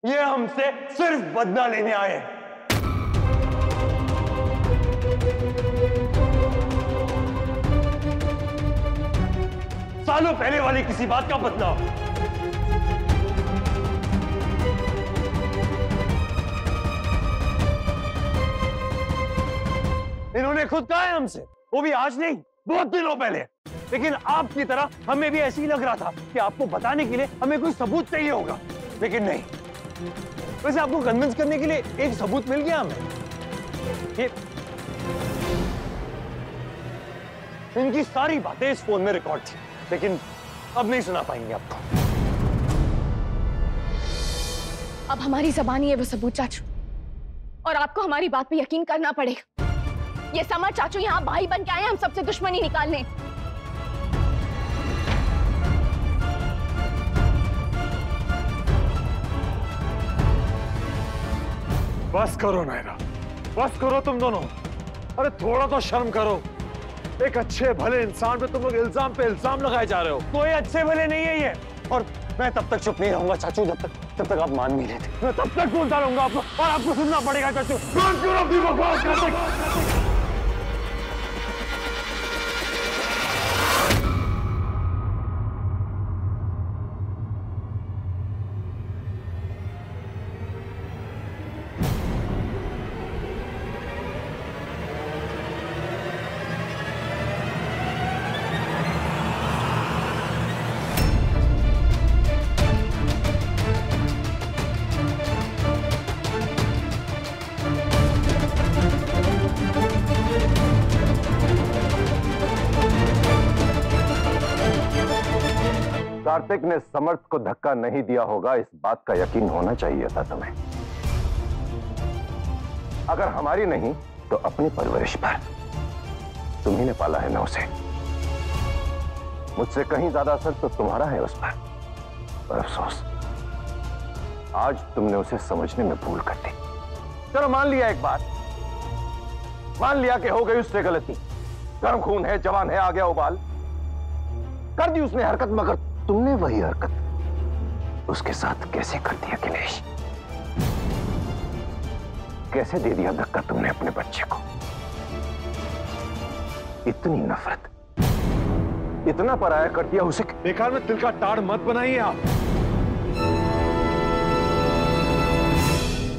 ये हमसे सिर्फ बदला लेने आए हैं। सालों पहले वाली किसी बात का बदला। इन्होंने खुद कहा है हमसे, वो भी आज नहीं, बहुत दिनों पहले। लेकिन आपकी तरह हमें भी ऐसे ही लग रहा था कि आपको बताने के लिए हमें कोई सबूत चाहिए होगा, लेकिन नहीं। वैसे आपको कन्विंस करने के लिए एक सबूत मिल गया हमें। ये इनकी सारी बातें इस फोन में रिकॉर्ड थी, लेकिन अब नहीं सुना पाएंगे आपको। अब हमारी ज़बानी है वो सबूत चाचू, और आपको हमारी बात पे यकीन करना पड़ेगा। ये समर चाचू यहाँ भाई बन के आए हम सबसे दुश्मनी निकालने। बस करो नायरा, बस करो तुम दोनों। अरे थोड़ा तो शर्म करो। एक अच्छे भले इंसान पे तुम लोग इल्जाम पे इल्जाम लगाए जा रहे हो। कोई अच्छे भले नहीं है ये। और मैं तब तक चुप नहीं रहूंगा चाचू, जब तक आप मान नहीं लेते। मैं तब तक बोलता रहूंगा आपको, और आपको सुनना पड़ेगा चाचू। कार्तिक ने समर्थ को धक्का नहीं दिया होगा, इस बात का यकीन होना चाहिए था तुम्हें। अगर हमारी नहीं तो अपनी परवरिश पर। तुम्ही ने पाला है ना उसे। मुझसे कहीं ज्यादा असर तो तुम्हारा है उस पर अफसोस आज तुमने उसे समझने में भूल कर दी। चलो मान लिया, एक बात मान लिया कि हो गई उससे गलती। गर्म खून है, जवान है, आ गया उबाल, कर दी उसने हरकत। मगर तुमने वही हरकत उसके साथ कैसे कर दी अखिलेश? कैसे दे दिया धक्का तुमने अपने बच्चे को? इतनी नफरत, इतना पराया कर दिया उसे। बेकार में दिल का टाड़ मत बनाइए आप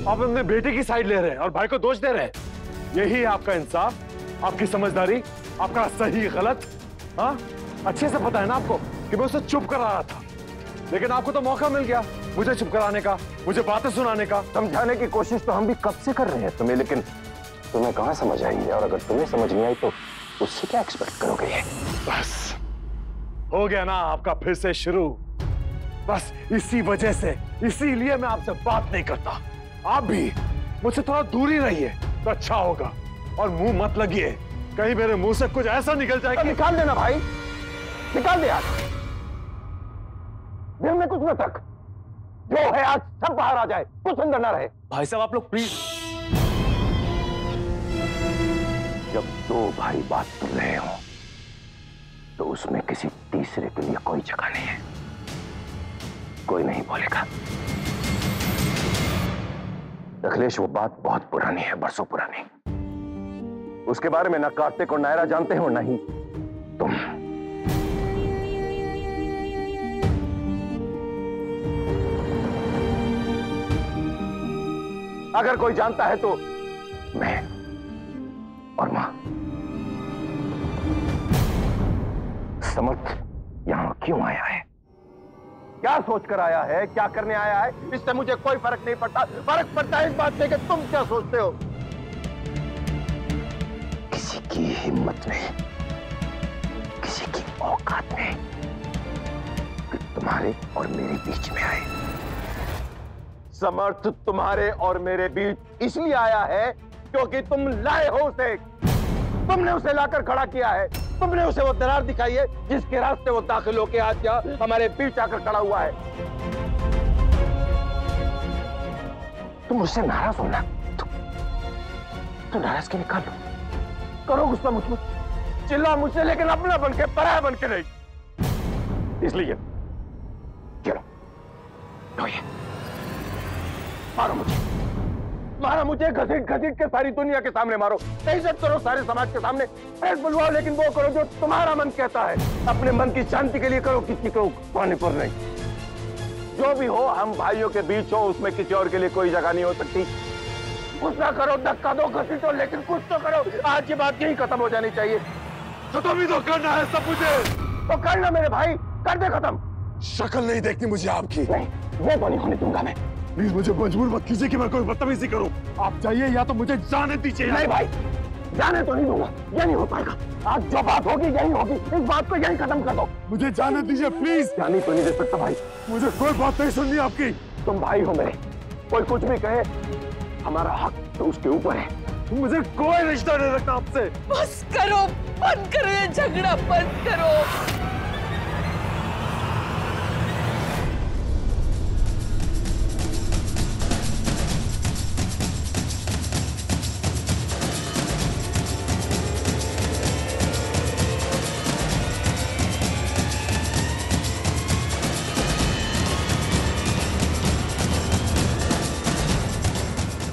अपने बेटे की साइड ले रहे हैं और भाई को दोष दे रहे हैं। यही है आपका इंसाफ, आपकी समझदारी, आपका सही गलत। हाँ, अच्छे से पता है ना आपको कि मैं उसे चुप करा रहा था, लेकिन आपको तो मौका मिल गया मुझे चुप कराने का, मुझे बातें सुनाने का। समझाने की कोशिश तो हम भी कब से कर रहे हैं तुम्हें, लेकिन तुम्हें कहां समझ आई है? और अगर तुम्हें समझ नहीं आई तो उससे क्या एक्सपेक्ट करोगे? ये बस हो गया ना आपका फिर से शुरू। बस इसी वजह से, इसीलिए मैं आपसे बात नहीं करता। आप भी मुझसे थोड़ा दूरी रहिए तो अच्छा होगा, और मुंह मत लगिए, कहीं मेरे मुंह से कुछ ऐसा निकल जाएगा। निकाल देना भाई, निकाल दे यार, दिल में कुछ न तक। जो है आज सब बाहर आ जाए, कुछ अंदर ना रहे। भाई साहब आप लोग प्लीज। जब दो भाई बात कर रहे हो तो उसमें किसी तीसरे के लिए कोई जगह नहीं है। कोई नहीं बोलेगा। अखिलेश, वो बात बहुत पुरानी है, बरसों पुरानी। उसके बारे में ना कार्तिक और नायरा जानते हो, ना ही तुम। अगर कोई जानता है तो मैं और मां। समर्थ यहां क्यों आया है? क्या सोचकर आया है? क्या करने आया है? इससे मुझे कोई फर्क नहीं पड़ता। फर्क पड़ता है इस बात से कि तुम क्या सोचते हो। किसी की हिम्मत नहीं, किसी की औकात नहीं कि तुम्हारे और मेरे बीच में आए। समर्थ तुम्हारे और मेरे बीच इसलिए आया है क्योंकि तुम लाए हो उसे। तुमने उसे लाकर खड़ा किया है। तुमने उसे वो दरार दिखाई है जिसके रास्ते वो दाखिल होके आज यहाँ हमारे बीच आकर खड़ा हुआ है। तुम मुझसे नाराज हो ना, तो नाराजगी निकाल लो, करो गुस्सा मुझ पर, चिल्ला मुझसे, लेकिन अपना बन के, पराया बन के नहीं। इसलिए चलो लो ये। मारो मुझे, मारो मुझे, घसीट घसीट के सारी दुनिया के सामने मारो, बेइज्जत करो सारे समाज के सामने, प्रेस बुलवाओ, लेकिन वो करो जो तुम्हारा मन कहता है। अपने मन की शांति के लिए करो, किसी को पाने पर नहीं। जो भी हो, हम भाइयों के बीच हो, उसमें किसी और के लिए कोई जगह नहीं हो सकती। गुस्सा करो, धक्का दो, घसीटो, लेकिन कुछ तो करो। आज की बात यही खत्म हो जानी चाहिए। खत्म ही तो करना है सब मुझे। तो करना मेरे भाई, कर दे खत्म। शक्ल नहीं देखनी मुझे आपकी। नहीं, ये तो नहीं होने दूंगा मैं। प्लीज मुझे मजबूर मत कीजिए कि मैं कोई बदतमीजी करूं। आप चाहिए या तो मुझे जाने दीजिए। नहीं भाई, जाने तो नहीं दूंगा, ये नहीं हो पाएगा। आज जो बात होगी यही होगी, इस बात को यही खत्म कर दो। मुझे जाने दीजिए प्लीज। जाने तो नहीं दे सकता भाई। मुझे कोई बात नहीं सुननी आपकी। तुम भाई हो मेरे, कोई कुछ भी कहे, हमारा हक तो उसके ऊपर है। मुझे कोई रिश्ता नहीं रखना आपसे। बस करो, बंद करो ये झगड़ा, बंद करो।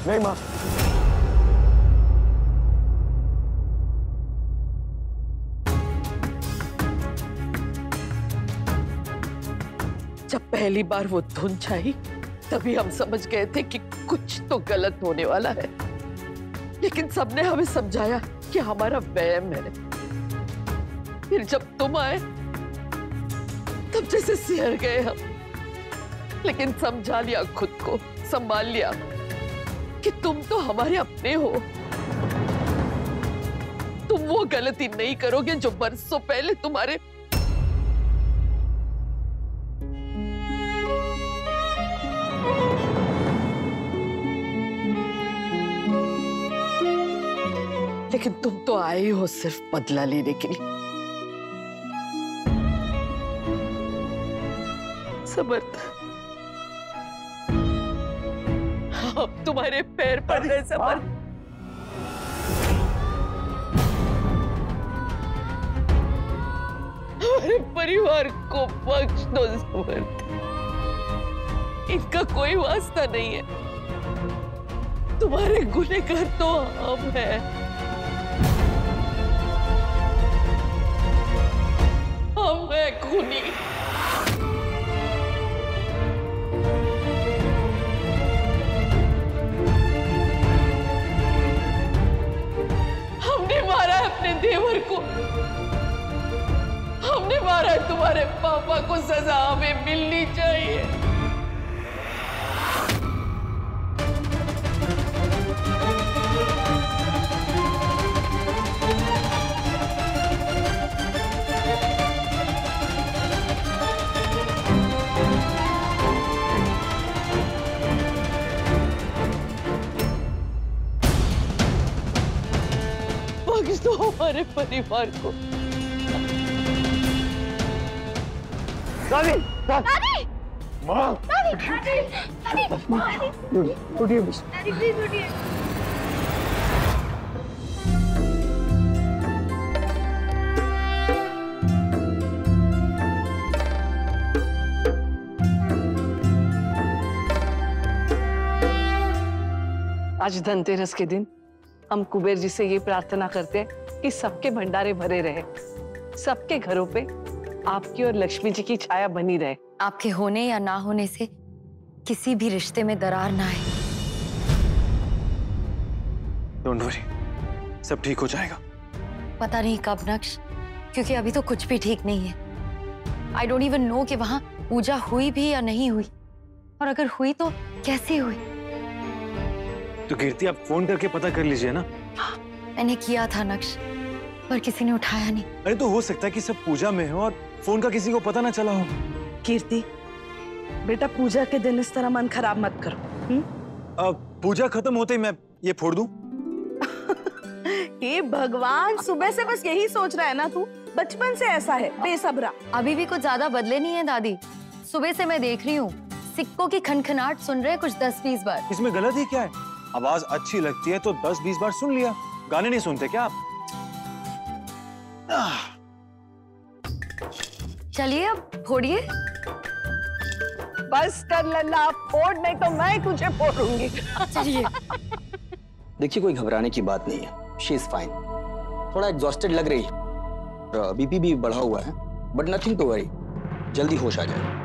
नहीं माँ, जब पहली बार वो धुन छाई तभी हम समझ गए थे कि कुछ तो गलत होने वाला है, लेकिन सबने हमें समझाया कि हमारा वहम है। फिर जब तुम आए तब जैसे सिहर गए हम, लेकिन समझा लिया खुद को, संभाल लिया कि तुम तो हमारे अपने हो। तुम वो गलती नहीं करोगे जो बरसों पहले तुम्हारे लेकिन तुम तो आए हो सिर्फ बदला लेने के लिए। समर्थ, अब तुम्हारे पैर पड़ गए समर्थ। हमारे परिवार को बख्श दो समर्थ, इनका कोई वास्ता नहीं है। तुम्हारे गुनहगार तो हम हैं। हम हैं खूनी। हमने मारा है अपने देवर को, हमने मारा है तुम्हारे पापा को, सजा हमें मिलनी चाहिए। बख्श दो हमारे परिवार को। दादी, दादी, माँ, दादी, दादी, दादी, उठिए। दादी प्लीज उठिए। आज धनतेरस के दिन हम कुबेर जी से ये प्रार्थना करते हैं कि सबके भंडारे भरे रहे, सबके घरों पे आपकी और लक्ष्मी जी की छाया बनी रहे। आपके होने या ना होने से किसी भी रिश्ते में दरार ना आए। डोंट वरी, सब ठीक हो जाएगा। पता नहीं कब नक्श, क्योंकि अभी तो कुछ भी ठीक नहीं है। आई डोंट इवन नो कि वहां पूजा हुई भी या नहीं हुई, और अगर हुई तो कैसे हुई। तो कीर्ति, आप फोन करके पता कर लीजिए ना। मैंने किया था नक्श, पर किसी ने उठाया नहीं। अरे तो हो सकता है कि सब पूजा में हो और फोन का किसी को पता ना चला हो। कीर्ति, बेटा पूजा के दिन इस तरह मन खराब मत करो। अब पूजा खत्म होते ही मैं ये फोड़ दूं? हे भगवान, सुबह से बस यही सोच रहा है ना तू? बचपन से ऐसा है, बेसब्रा। अभी भी कुछ ज्यादा बदले नहीं है दादी। सुबह से मैं देख रही हूँ, सिक्कों की खनखनाहट सुन रहे हैं कुछ 10-20 बार। इसमें गलत ही क्या है? आवाज अच्छी लगती है तो 10-20 बार सुन लिया। गाने नहीं सुनते क्या आप? चलिए अब फोड़िए। बस कर लल्ला, फोड़ नहीं तो मैं तुझे फोड़ूंगी। चलिए। देखिए कोई घबराने की बात नहीं है, शी इज फाइन। थोड़ा एग्जॉस्टेड लग रही है, बीपी भी बढ़ा हुआ है, बट नथिंग टू वरी, जल्दी होश आ जाएगा।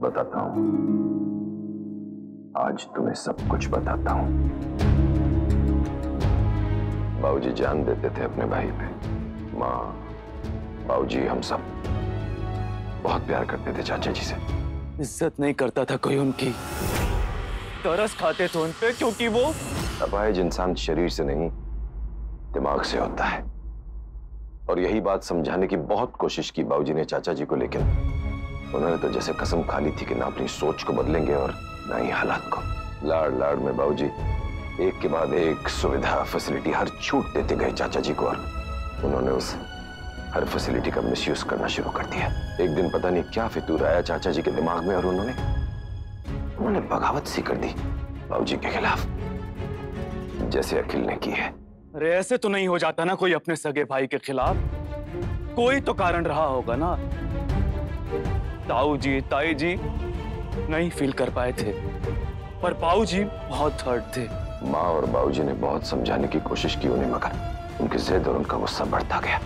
बताता हूं, आज तुम्हें सब कुछ बताता हूं। बाबूजी जान देते थे अपने भाई पे। माँ, बाबूजी, हम सब बहुत प्यार करते थे चाचा जी से। इज्जत नहीं करता था कोई उनकी, तरस खाते थे उन पे, क्योंकि वो अपाहिज इंसान शरीर से नहीं दिमाग से होता है। और यही बात समझाने की बहुत कोशिश की बाबूजी ने चाचा जी को, लेकिन उन्होंने तो जैसे कसम खा ली थी कि ना अपनी सोच को बदलेंगे और ना ही हालात को। लाड़ लाड़ में बाबूजी एक के बाद एक सुविधा, फैसिलिटी हर छूट देते गए चाचा जी को, और उन्होंने उस हर फैसिलिटी का मिसयूज करना शुरू कर दिया। एक दिन पता नहीं क्या फितूर आया चाचा जी के दिमाग में और उन्होंने बगावत सी कर दी बाबूजी के खिलाफ, जैसे अखिल ने की है। अरे ऐसे तो नहीं हो जाता ना कोई अपने सगे भाई के खिलाफ, कोई तो कारण रहा होगा ना। ताऊ जी, ताई जी नहीं फील कर पाए थे, पर बाऊ जी बहुत हर्ट थे। माँ और बाबूजी ने बहुत समझाने की कोशिश की उन्हें, मगर उनकी जिद और उनका गुस्सा बढ़ता गया।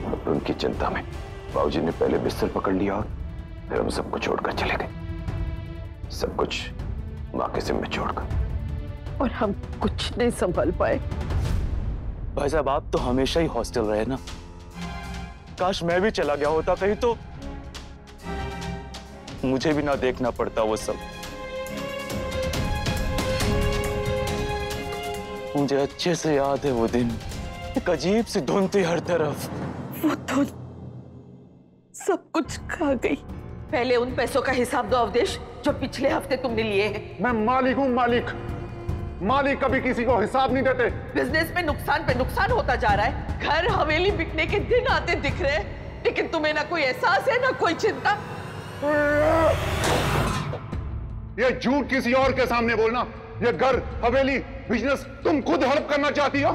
और उनकी चिंता में बाबूजी ने पहले बिस्तर पकड़ लिया और फिर हम सबको छोड़कर चले गए। सब कुछ माँ के जिम्मे छोड़कर। और हम कुछ नहीं संभाल पाए। भाई साहब, आप तो हमेशा ही हॉस्टल रहे ना। काश मैं भी चला गया होता कहीं, तो मुझे भी ना देखना पड़ता वो सब। मुझे अच्छे से याद है वो दिन, एक अजीब सी धुन थी हर तरफ। वो धुन सब कुछ खा गई। पहले उन पैसों का हिसाब दो अवधेश, जो पिछले हफ्ते तुमने लिए हैं। मैं मालिक हूं, मालिक। मालिक कभी किसी को हिसाब नहीं देते। बिजनेस में नुकसान पे नुकसान होता जा रहा है। घर हवेली बिकने के दिन आते दिख रहे हैं, लेकिन तुम्हें ना कोई एहसास है ना कोई चिंता। ये झूठ किसी और के सामने बोलना। ये घर हवेली बिजनेस तुम खुद हड़प करना चाहती हो,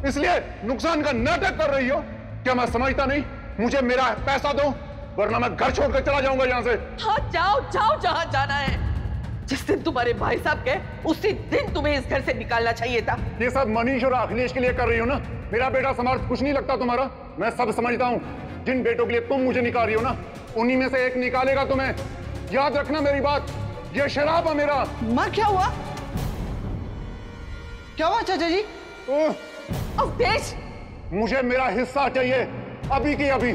इसलिए नुकसान का नाटक कर रही हो। क्या मैं समझता नहीं? मुझे मेरा पैसा दो, वरना मैं घर छोड़कर चला जाऊंगा यहाँ से। हाँ, जाओ जाओ जहां जाना है। जिस दिन तुम्हारे भाई साहब गए, उसी दिन तुम्हें इस घर से निकालना चाहिए था। ये सब मनीष और अखिलेश के लिए कर रही हो ना। मेरा बेटा समर्थ कुछ नहीं लगता तुम्हारा। मैं सब समझता हूँ। जिन बेटों के लिए तुम मुझे निकाल रही हो ना, उन्हीं में से एक निकालेगा तुम्हें। याद रखना मेरी बात। ये शराब है मेरा। माँ, क्या हुआ? क्या हुआ चाचा जी? अवधेश, मुझे मेरा हिस्सा चाहिए अभी की अभी,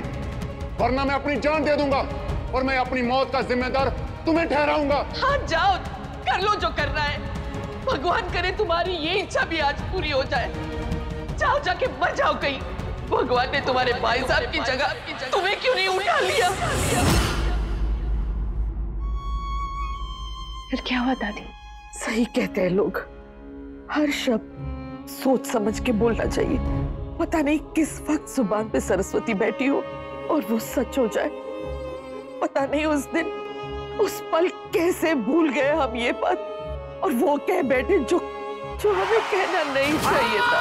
वरना मैं अपनी जान दे दूंगा और मैं अपनी मौत का जिम्मेदार तुम्हें ठहराऊंगा। हाँ, जाओ कर लो जो करना है। भगवान करे तुम्हारी ये इच्छा भी आज पूरी हो जाए। जाओ जाके मर जाओ कहीं। भगवान ने तुम्हारे भाई साहब की जगह तुम्हें क्यों नहीं उठा लिया? फिर क्या हुआ दादी? सही कहते हैं लोग, हर शब्द सोच समझ के बोलना चाहिए। पता नहीं किस वक्त जुबान पे सरस्वती बैठी हो और वो सच हो जाए। पता नहीं उस दिन उस पल कैसे भूल गए हम ये बात, और वो कह बैठे जो हमें कहना नहीं चाहिए था।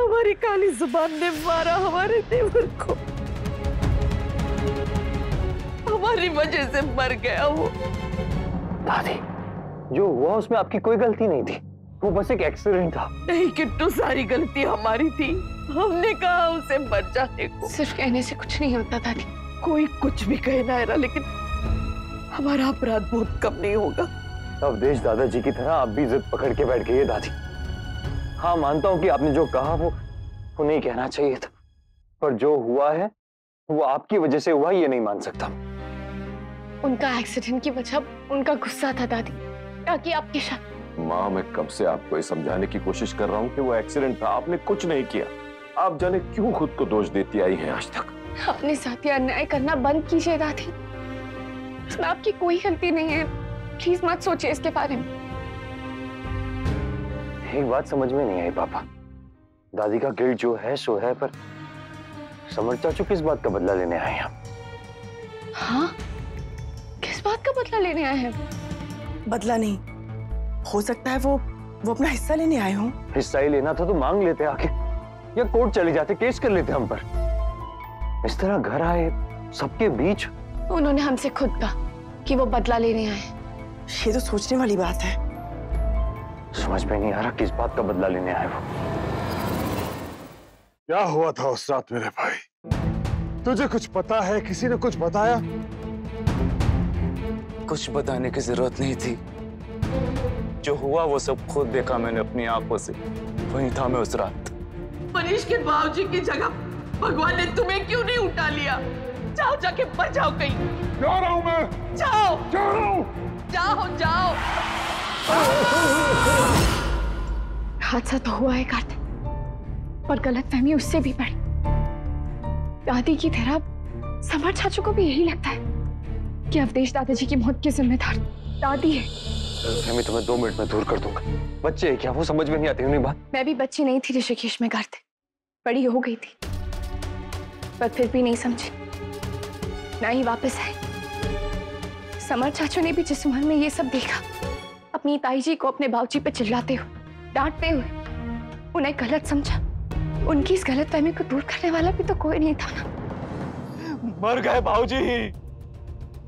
हमारी काली जुबान ने मारा हमारे देवर को। हमारी वजह से मर गया वो। दादी, जो हुआ उसमें आपकी कोई गलती नहीं थी। वो बस एक एक्सीडेंट था। नहीं किट्टू, सारी गलती हमारी थी। हमने कहा उसे मर जाने को। सिर्फ कहने से कुछ नहीं होता दादी। कोई कुछ भी कहे नायरा, लेकिन हमारा अपराध बहुत कम नहीं होगा। अवधेश दादाजी की तरह आप भी जिद पकड़ के बैठ गई है दादी। हाँ, मानता हूँ कि आपने जो कहा वो नहीं कहना चाहिए था, पर जो हुआ है वो आपकी वजह से हुआ, ये नहीं मान सकता। उनका एक्सीडेंट की वजह उनका गुस्सा था दादी, ताकि आपकी शक। माँ, मैं कब से आपको ये समझाने की कोशिश कर रहा हूँ कि वो एक्सीडेंट था, आपने कुछ नहीं किया। आप जाने क्यों खुद को दोष देती आई हैं आज तक। अपने साथ अन्याय करना बंद कीजिए दादी। इसमें आपकी कोई गलती नहीं है। प्लीज मत सोचिए इसके बारे में। एक बात समझ में नहीं आई पापा। दादी का गिल्ट जो है सो है, पर समर चाचू किस बात का बदला लेने आए हैं? हाँ, किस बात का बदला लेने आए हैं? बदला नहीं, हो सकता है वो अपना हिस्सा लेने आए हों। हिस्सा ही लेना था तो मांग लेते आके, या कोर्ट चले जाते, केस कर लेते हम पर। इस तरह घर आए सबके बीच। उन्होंने हमसे खुद कहा कि वो बदला लेने आए। ये तो सोचने वाली बात है। समझ में नहीं आ रहा किस बात का बदला लेने आए वो। क्या हुआ था उस रात मेरे भाई? तुझे कुछ पता है? किसी ने कुछ बताया? कुछ बताने की जरूरत नहीं थी। जो हुआ वो सब खुद देखा मैंने अपनी आंखों से। वहीं था मैं उस रात। मनीष के बाबूजी की जगह भगवान ने तुम्हें क्यों नहीं उठा लिया? जाओ, जाके मर जाओ कहीं। जा रहा हूं मैं। जाओ, जा रहा हूं। जाओ, जाओ। हादसा तो हुआ है कार्तिक, पर गलतफहमी उससे भी बड़ी। दादी की तरह समर चाचू को भी यही लगता है कि अवधेश दादाजी की मौत की जिम्मेदार दादी है। मैं तुम्हें 2 मिनट में दूर कर दूंगा। बच्चे है क्या? वो समझ में नहीं आती उन्हें बात। मैं भी बच्ची नहीं थी ऋषिकेश में कार्तिक, बड़ी हो गई थी, पर फिर भी नहीं समझी, ना ही वापस आई। समर चाचू ने भी जिस उम्र में ये सब देखा, अपनी ताई जी को अपने बाबूजी पे चिल्लाते हुए, डांटते हुए, उन्हें गलत समझा। उनकी इस गलतफहमी को दूर करने वाला भी तो कोई नहीं था ना। मर गए भाऊजी।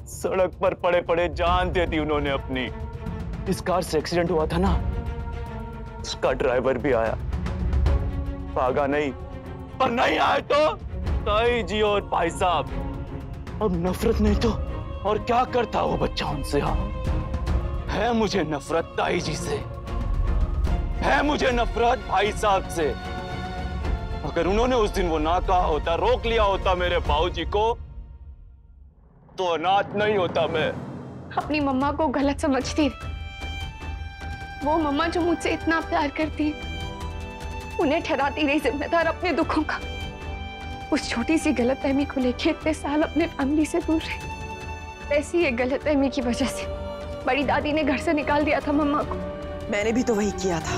सड़क पर पड़े पड़े जान दे दी उन्होंने अपनी। इस कार से एक्सीडेंट हुआ था ना, उसका ड्राइवर भी आया, भागा नहीं। पर नहीं आए तो ताई जी और भाई साहब। अब नफरत नहीं तो और क्या करता वो बच्चा उनसे? हाँ, है मुझे नफरत ताई जी से, है मुझे नफरत भाई साहब से। अगर उन्होंने उस दिन वो ना कहा होता, रोक लिया होता मेरे बाबूजी को, तो अनाथ नहीं होता मैं। अपनी मम्मा को गलत समझती थी। वो मम्मा जो मुझसे इतना प्यार करती है, उन्हें ठहराती रही जिम्मेदार अपने दुखों का। उस छोटी सी गलतफहमी को लेकर इतने साल अपने फैमिली से दूर रही। ऐसी एक गलतफहमी की वजह से बड़ी दादी ने घर से निकाल दिया था मम्मा को। मैंने भी तो वही किया था।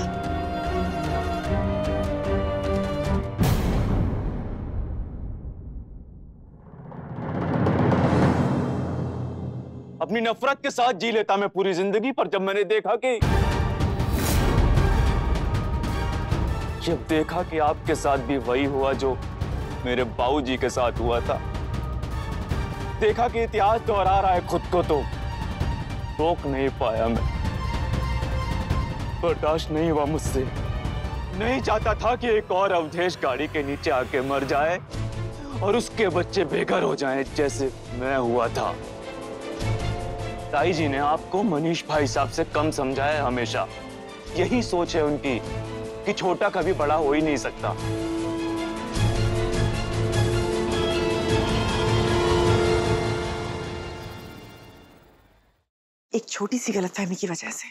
अपनी नफरत के साथ जी लेता मैं पूरी जिंदगी, पर जब मैंने देखा कि आपके साथ भी वही हुआ जो मेरे बाबूजी के साथ हुआ था, देखा कि इतिहास दोहरा रहा है खुद को, तो रोक नहीं पाया मैं। बर्दाश्त नहीं हुआ मुझसे। नहीं चाहता था कि एक और अवधेश गाड़ी के नीचे आके मर जाए और उसके बच्चे बेघर हो जाएं जैसे मैं हुआ था। ताई जी ने आपको मनीष भाई साहब से कम समझा है हमेशा। यही सोच है उनकी कि छोटा कभी बड़ा हो ही नहीं सकता। एक छोटी सी गलतफहमी की वजह से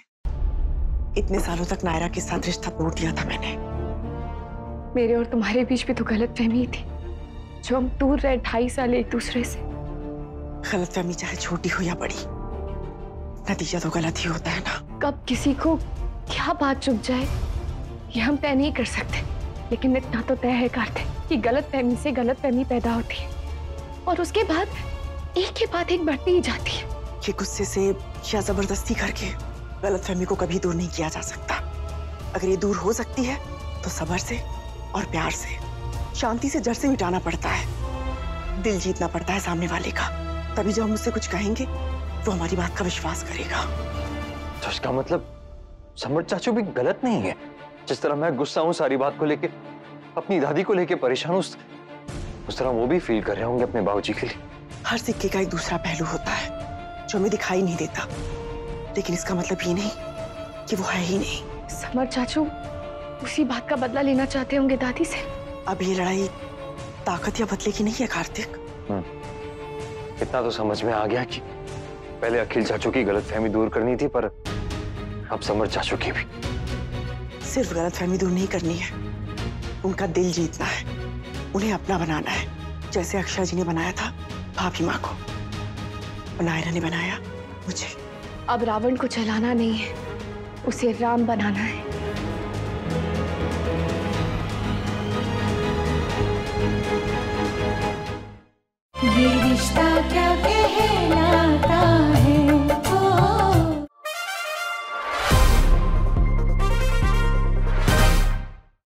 इतने सालों तक नायरा के साथ रिश्ता तोड़ दिया था मैंने। मेरे और तुम्हारे बीच भी तो गलतफहमी थी, जो हम दूर रहे 2.5 साल एक दूसरे से। गलतफहमी चाहे छोटी हो या बड़ी, नतीजा तो गलत ही होता है ना। कब किसी को क्या बात चुप जाए ये हम तय नहीं कर सकते, लेकिन इतना तो तय है कार्तिक कि गलतफहमी से गलतफहमी पैदा होती है और उसके बाद एक के बाद एक बढ़ती ही जाती है। ये गुस्से से या जबरदस्ती करके गलतफहमी को कभी दूर नहीं किया जा सकता। अगर ये दूर हो सकती है तो सब्र से और प्यार से, शांति से जड़ से मिटाना पड़ता है। दिल जीतना पड़ता है सामने वाले का, तभी जब हम उससे कुछ कहेंगे वो हमारी बात का विश्वास करेगा। तो इसका मतलब समर चाचू भी गलत नहीं है। जिस तरह मैं गुस्सा हूं सारी बात को लेके, अपनी दादी को लेके परेशान हूं, उस तरह वो भी फील कर रहे होंगे अपने बाबूजी के लिए। हर सिक्के का एक दूसरा पहलू होता है जो हमें दिखाई नहीं देता, लेकिन इसका मतलब ये नहीं कि वो है ही नहीं। समर चाचू उसी बात का बदला लेना चाहते होंगे दादी से। अब ये लड़ाई ताकत या बदले की नहीं है कार्तिक। इतना तो समझ में आ गया कि पहले अखिल चाचू की गलतफहमी दूर करनी थी, पर अब समर चाचू की भी। सिर्फ गलतफहमी दूर नहीं करनी है, उनका दिल जीतना है, उन्हें अपना बनाना है, जैसे अक्षय जी ने बनाया था भाभी माँ को, नायरा ने बनाया मुझे। अब रावण को जलाना नहीं है, उसे राम बनाना है। रिश्ता क्या कहलाता